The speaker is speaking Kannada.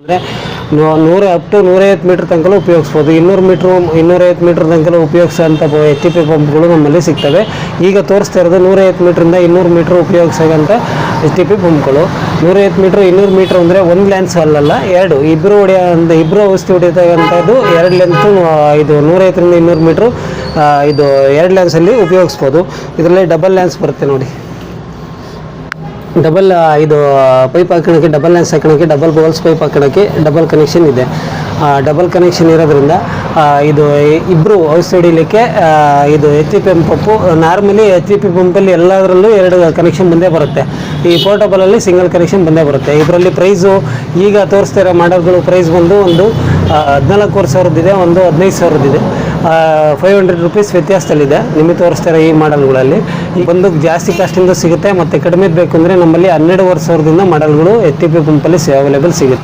ಅಂದರೆ 100 ಮೀಟ್ರ್ ತನಕ ಉಪಯೋಗಿಸ್ಬೋದು. 250 ಮೀಟ್ರ್ ತನಕ ಉಪಯೋಗಿಸೋಂಥ ಎಚ್ ಪಿ ಪಂಪ್ಗಳು ನಮ್ಮಲ್ಲಿ ಸಿಗ್ತವೆ. ಈಗ ತೋರಿಸ್ತಾ ಇರೋದು 150 ಮೀಟ್ರಿಂದ 200 ಮೀಟ್ರ್ ಉಪಯೋಗಿಸೋಂಥ ಎಚ್ ಟಿ ಪಿ ಪಂಪ್ಗಳು. 150 ಮೀಟ್ರ್ 200 ಮೀಟ್ರ್ ಅಂದರೆ ಒಂದು ಲ್ಯಾನ್ಸ್ ಅಲ್ಲಲ್ಲ, ಇಬ್ಬರು ಔಷಧಿ ಹೊಡಿತಕ್ಕಂಥದ್ದು 2 ಲೆಂತು. ಇದು 150ರಿಂದ 200 ಮೀಟ್ರು ಇದು 2 ಲ್ಯಾನ್ಸಲ್ಲಿ ಉಪಯೋಗಿಸ್ಬೋದು. ಇದರಲ್ಲಿ ಡಬಲ್ ಲ್ಯಾನ್ಸ್ ಬರುತ್ತೆ ನೋಡಿ. ಇದು ಪೈಪ್ ಹಾಕೋಕ್ಕೆ, ಡಬಲ್ ಲ್ಯಾನ್ಸ್ ಹಾಕೋಕ್ಕೆ, ಡಬಲ್ ಬೌಲ್ಸ್ ಪೈಪ್ ಹಾಕೋಕ್ಕೆ ಡಬಲ್ ಕನೆಕ್ಷನ್ ಇದೆ. ಡಬಲ್ ಕನೆಕ್ಷನ್ ಇರೋದ್ರಿಂದ ಇದು ಇಬ್ಬರು ಔಷಧಿ ಹೊಡಿಲಿಕ್ಕೆ ಇದು H P pump. Normally H P ಪಂಪಲ್ಲಿ ಎಲ್ಲದರಲ್ಲೂ 2 ಕನೆಕ್ಷನ್ ಬಂದೇ ಬರುತ್ತೆ. ಈ ಪೋರ್ಟಬಲಲ್ಲಿ ಸಿಂಗಲ್ ಕನೆಕ್ಷನ್ ಬಂದೇ ಬರುತ್ತೆ. ಇದರಲ್ಲಿ ಪ್ರೈಸು ಈಗ ತೋರಿಸ್ತಾ ಇರೋ ಮಾಡಲ್ಗಳು ಪ್ರೈಸ್ ಬಂದು ಒಂದು 14,000 ಇದೆ, ಒಂದು 15,000 ಇದೆ. 500 ರೂಪೀಸ್ ವ್ಯತ್ಯಾಸದಲ್ಲಿದೆ ನಿಮಗೆ ತೋರಿಸ್ತಾ ಇರೋ ಈ ಮಾಡಲ್ಗಳಲ್ಲಿ. ಒಂದು ಜಾಸ್ತಿ ಕಾಸ್ಟಿಂದ ಸಿಗುತ್ತೆ, ಮತ್ತು ಕಡಿಮೆ ಬೇಕು ಅಂದರೆ ನಮ್ಮಲ್ಲಿ 12,500ದಿಂದ ಮಾಡಲ್ಗಳು ಎಚ್ ಟಿ ಪಿ ಪಂಪಲ್ಲಿ ಅವೈಲೇಬಲ್ ಸಿಗುತ್ತೆ.